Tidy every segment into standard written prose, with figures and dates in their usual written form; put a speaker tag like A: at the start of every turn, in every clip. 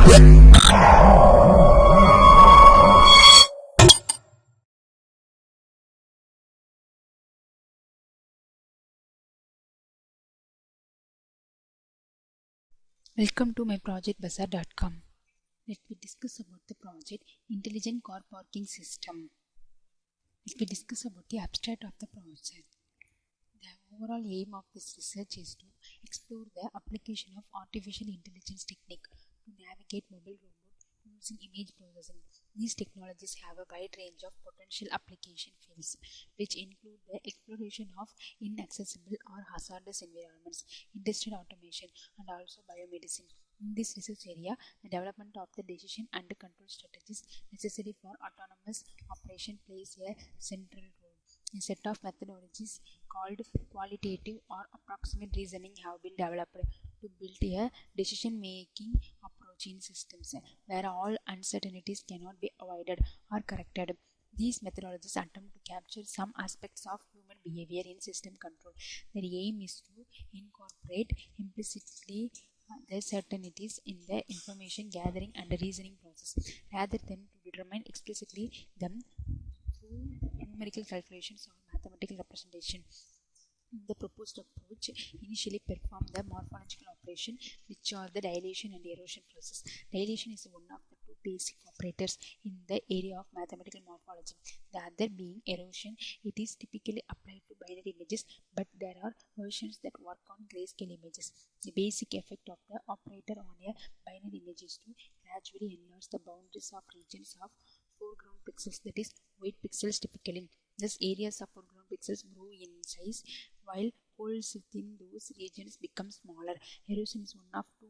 A: Welcome to my projectbazaar.com. Let me discuss about the project Intelligent Car Parking System. Let me discuss about the abstract of the project. The overall aim of this research is to explore the application of artificial intelligence technique to navigate mobile robots using image processing. These technologies have a wide range of potential application fields, which include the exploration of inaccessible or hazardous environments, industrial automation, and also biomedicine. In this research area, the development of the decision and control strategies necessary for autonomous operation plays a central role. A set of methodologies called qualitative or approximate reasoning have been developed to build a decision-making approach in systems where all uncertainties cannot be avoided or corrected. These methodologies attempt to capture some aspects of human behavior in system control. Their aim is to incorporate implicitly the certainties in the information gathering and reasoning process rather than to determine explicitly them through numerical calculations or mathematical representation. The proposed approach initially performed the morphological operation, which are the dilation and erosion process. Dilation is one of the two basic operators in the area of mathematical morphology. The other being erosion. It is typically applied to binary images, but there are versions that work on grayscale images. The basic effect of the operator on a binary image is to gradually enlarge the boundaries of regions of foreground pixels, that is, white pixels typically. Thus, areas of foreground pixels grow in size while holes within those regions become smaller. Erosion is one of two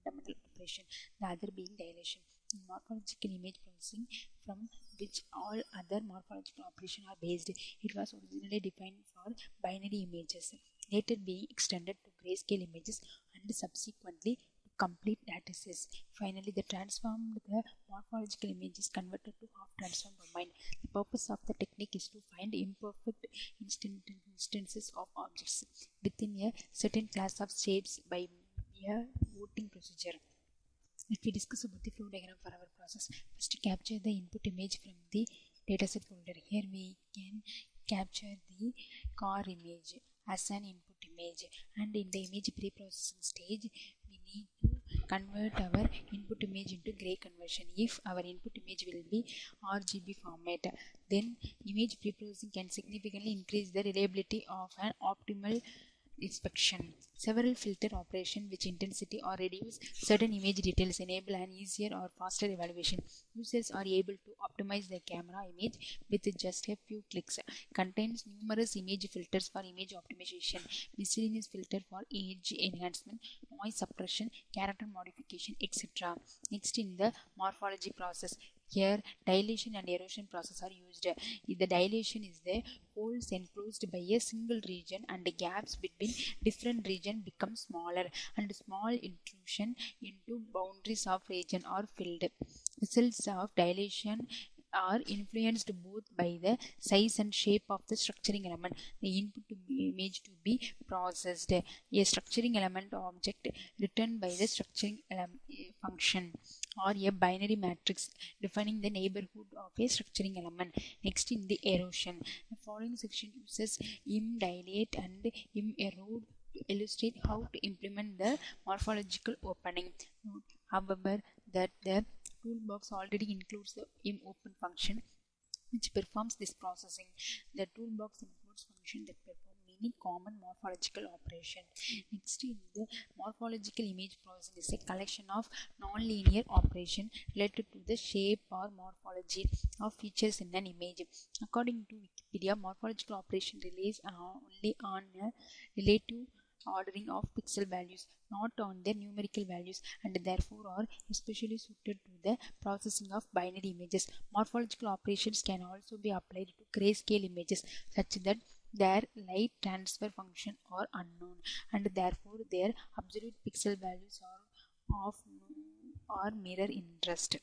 A: fundamental operations, the other being dilation. In morphological image processing, from which all other morphological operations are based, it was originally defined for binary images, later being extended to grayscale images and subsequently complete dataset. Finally, the morphological image is converted to half-transform domain. The purpose of the technique is to find imperfect instances of objects within a certain class of shapes by a voting procedure. Let me discuss about the flow diagram for our process. First, capture the input image from the dataset folder. Here we can capture the car image as an input image, and in the image pre-processing stage we need to convert our input image into gray conversion. If our input image will be RGB format, then image pre-processing can significantly increase the reliability of an optimal inspection. Several filter operations which intensity or reduce certain image details enable an easier or faster evaluation. Users are able to optimize their camera image with just a few clicks. Contains numerous image filters for image optimization, miscellaneous filter for image enhancement, noise suppression, character modification, etc. Next, in the morphology process, here dilation and erosion process are used. The dilation is the holes enclosed by a single region and the gaps between different regions become smaller, and small intrusion into boundaries of region are filled. Results of dilation are influenced both by the size and shape of the structuring element, the input image to be processed, a structuring element object returned by the structuring function, or a binary matrix defining the neighborhood of a structuring element. Next, in the erosion, the following section uses dilate and erode to illustrate how to implement the morphological opening. Note, however, that the toolbox already includes the open function which performs this processing. The toolbox includes functions that perform many common morphological operations. Next, in the morphological image processing is a collection of non-linear operations related to the shape or morphology of features in an image. According to Wikipedia, morphological operation relies only on a relative ordering of pixel values, not on their numerical values, and therefore are especially suited to the processing of binary images. Morphological operations can also be applied to grayscale images such that their light transfer function are unknown, and therefore their absolute pixel values are of or mirror interest.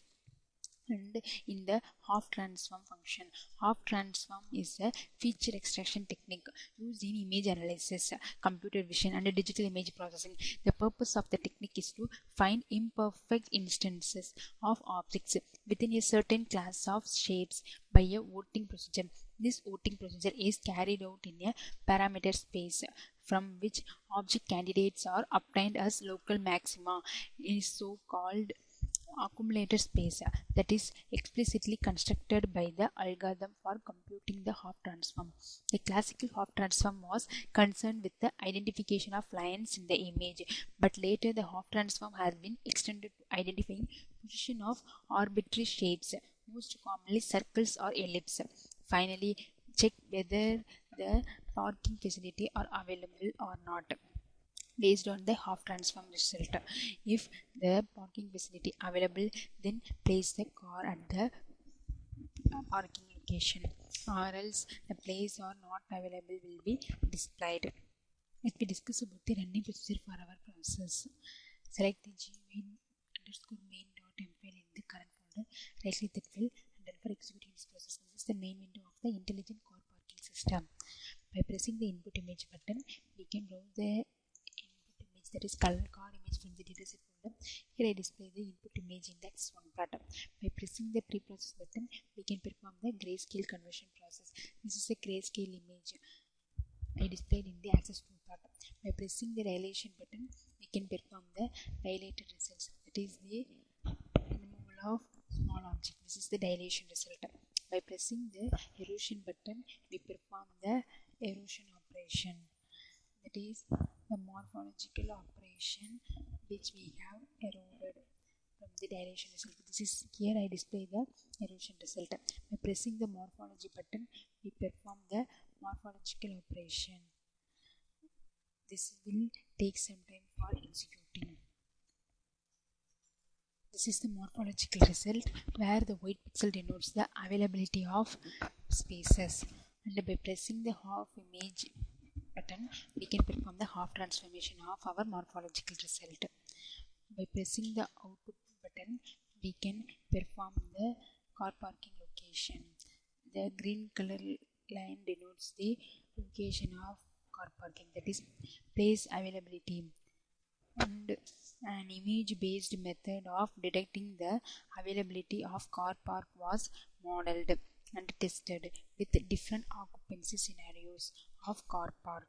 A: and in the half transform function. Half transform is a feature extraction technique used in image analysis, computer vision, and digital image processing. The purpose of the technique is to find imperfect instances of objects within a certain class of shapes by a voting procedure. This voting procedure is carried out in a parameter space from which object candidates are obtained as local maxima. It is so called accumulated space that is explicitly constructed by the algorithm for computing the half transform. The classical half transform was concerned with the identification of lines in the image, but later the half transform has been extended to identifying position of arbitrary shapes, most commonly circles or ellipse. Finally, check whether the parking facility are available or not based on the half transform result. If the parking facility available, then place the car at the parking location, or else the place or not available will be displayed. Let me discuss about the running procedure for our process. Select the gmain_main.m file in the current folder, right click that file and run for executing this process. This is the main window of the intelligent car parking system. By pressing the input image button, we can browse the that is color car image from the dataset folder. Here I display the input image in the X1 plot. By pressing the preprocess button, we can perform the grayscale conversion process. This is a grayscale image I displayed in the access to plot. By pressing the dilation button, we can perform the dilated results. That is the removal of small object. This is the dilation result. By pressing the erosion button, we perform the erosion operation. That is the morphological operation which we have eroded from the dilation result. This is here I display the erosion result. By pressing the morphology button, we perform the morphological operation. This will take some time for executing. This is the morphological result where the white pixel denotes the availability of spaces, and by pressing the half image button, we can perform the half transformation of our morphological result. By pressing the output button, we can perform the car parking location. The green color line denotes the location of car parking, that is place availability. And an image based method of detecting the availability of car park was modeled and tested with different occupancy scenarios of car park.